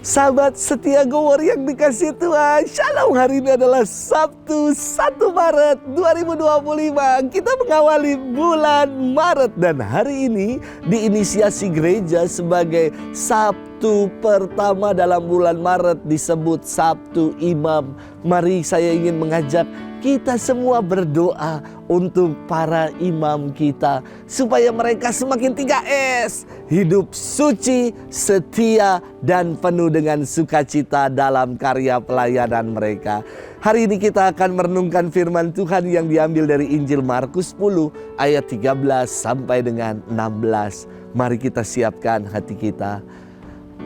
Sahabat setia Gowor yang dikasih Tuhan, Shalom. Hari ini adalah Sabtu 1 Maret 2025. Kita mengawali bulan Maret dan hari ini diinisiasi gereja sebagai Sabtu pertama dalam bulan Maret, disebut Sabtu Imam. Mari saya ingin mengajak kita semua berdoa untuk para imam kita, supaya mereka semakin 3S, hidup suci, setia, dan penuh dengan sukacita dalam karya pelayanan mereka. Hari ini kita akan merenungkan firman Tuhan yang diambil dari Injil Markus 10 ayat 13 sampai dengan 16. Mari kita siapkan hati kita.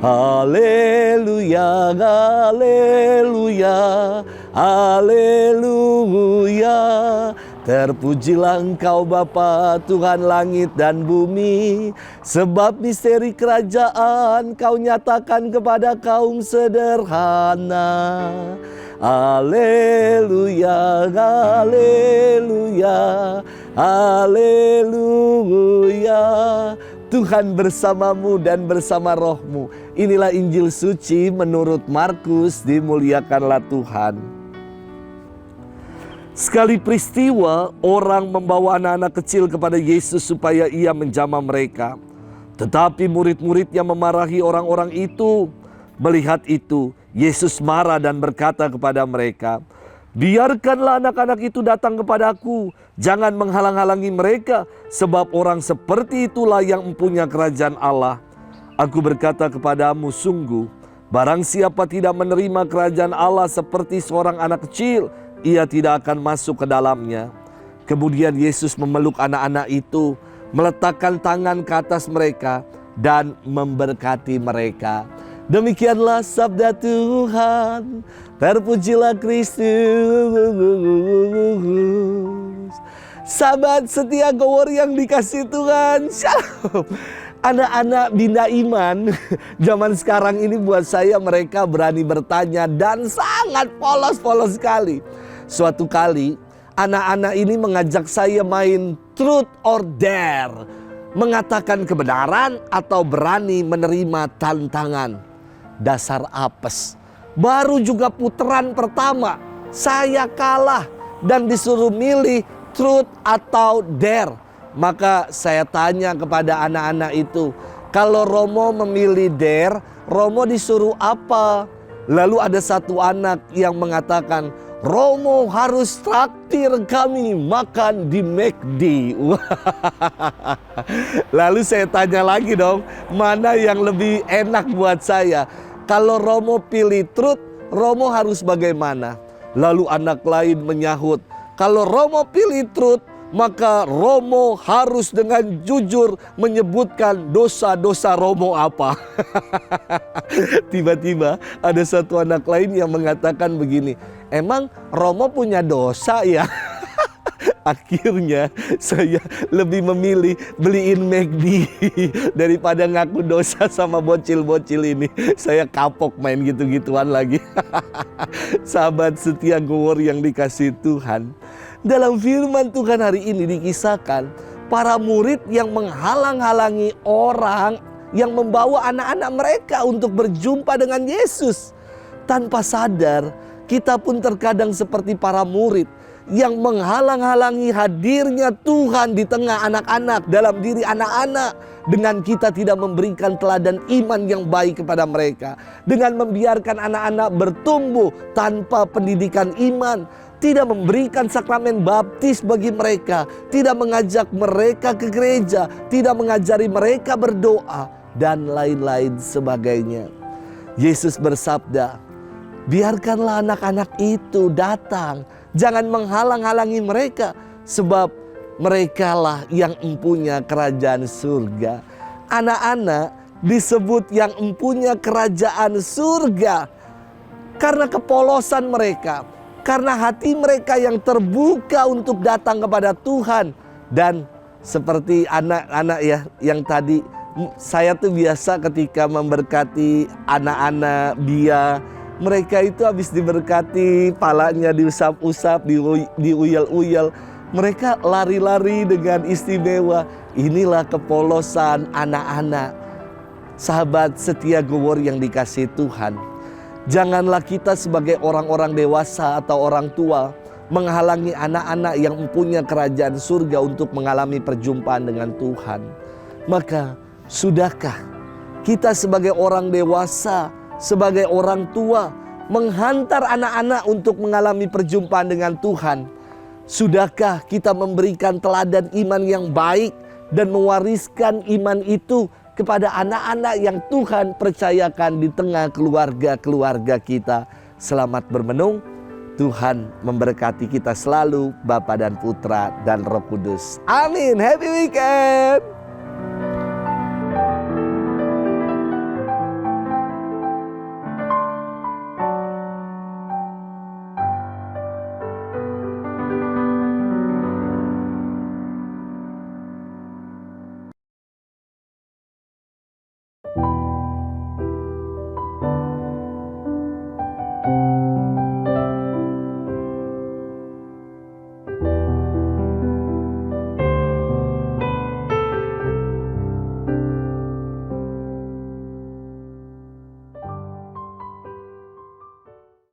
Haleluya, haleluya, haleluya. Terpujilah Engkau Bapa, Tuhan langit dan bumi, sebab misteri kerajaan Kau nyatakan kepada kaum sederhana. Haleluya, haleluya, haleluya. Tuhan bersamamu dan bersama rohmu. Inilah Injil suci menurut Markus, dimuliakanlah Tuhan. Sekali peristiwa, orang membawa anak-anak kecil kepada Yesus supaya ia menjamah mereka. Tetapi murid-muridnya memarahi orang-orang itu. Melihat itu, Yesus marah dan berkata kepada mereka, "Biarkanlah anak-anak itu datang kepadaku. Jangan menghalang-halangi mereka, sebab orang seperti itulah yang mempunyai kerajaan Allah. Aku berkata kepadamu, sungguh, barang siapa tidak menerima kerajaan Allah seperti seorang anak kecil, ia tidak akan masuk ke dalamnya." Kemudian Yesus memeluk anak-anak itu, meletakkan tangan ke atas mereka, dan memberkati mereka. Demikianlah sabda Tuhan. Terpujilah Kristus. Sahabat setia Gowor yang dikasih Tuhan, Shalom. Anak-anak Bina Iman zaman sekarang ini, buat saya mereka berani bertanya dan sangat polos-polos sekali. Suatu kali anak-anak ini mengajak saya main truth or dare, mengatakan kebenaran atau berani menerima tantangan. Dasar apes. Baru juga putaran pertama saya kalah dan disuruh milih truth atau dare. Maka saya tanya kepada anak-anak itu, kalau Romo memilih dare, Romo disuruh apa? Lalu ada satu anak yang mengatakan, "Romo harus traktir kami makan di McD." Lalu saya tanya lagi dong, mana yang lebih enak buat saya? Kalau Romo pilih truth, Romo harus bagaimana? Lalu anak lain menyahut, kalau Romo pilih truth, maka Romo harus dengan jujur menyebutkan dosa-dosa Romo apa. Tiba-tiba ada satu anak lain yang mengatakan begini, "Emang Romo punya dosa ya?" Akhirnya saya lebih memilih beliin McD daripada ngaku dosa sama bocil-bocil ini. Saya kapok main gitu-gituan lagi. Sahabat setia Gowor yang dikasih Tuhan, dalam firman Tuhan hari ini dikisahkan para murid yang menghalang-halangi orang yang membawa anak-anak mereka untuk berjumpa dengan Yesus. Tanpa sadar, kita pun terkadang seperti para murid yang menghalang-halangi hadirnya Tuhan di tengah anak-anak, dalam diri anak-anak, dengan kita tidak memberikan teladan iman yang baik kepada mereka, dengan membiarkan anak-anak bertumbuh tanpa pendidikan iman, tidak memberikan sakramen baptis bagi mereka, tidak mengajak mereka ke gereja, tidak mengajari mereka berdoa, dan lain-lain sebagainya. Yesus bersabda, "Biarkanlah anak-anak itu datang. Jangan menghalang-halangi mereka, sebab merekalah yang empunya kerajaan surga." Anak-anak disebut yang empunya kerajaan surga karena kepolosan mereka, karena hati mereka yang terbuka untuk datang kepada Tuhan. Dan seperti anak-anak ya yang tadi, saya tuh biasa ketika memberkati anak-anak Bia, mereka itu habis diberkati, palanya diusap-usap, diuyel-uyel, mereka lari-lari dengan istimewa. Inilah kepolosan anak-anak. Sahabat setia Gowor yang dikasihi Tuhan, janganlah kita sebagai orang-orang dewasa atau orang tua menghalangi anak-anak yang mempunyai kerajaan surga untuk mengalami perjumpaan dengan Tuhan. Maka sudahkah kita sebagai orang dewasa, sebagai orang tua menghantar anak-anak untuk mengalami perjumpaan dengan Tuhan? Sudahkah kita memberikan teladan iman yang baik dan mewariskan iman itu kepada anak-anak yang Tuhan percayakan di tengah keluarga-keluarga kita? Selamat bermenung. Tuhan memberkati kita selalu, Bapa dan Putra dan Roh Kudus. Amin. Happy weekend.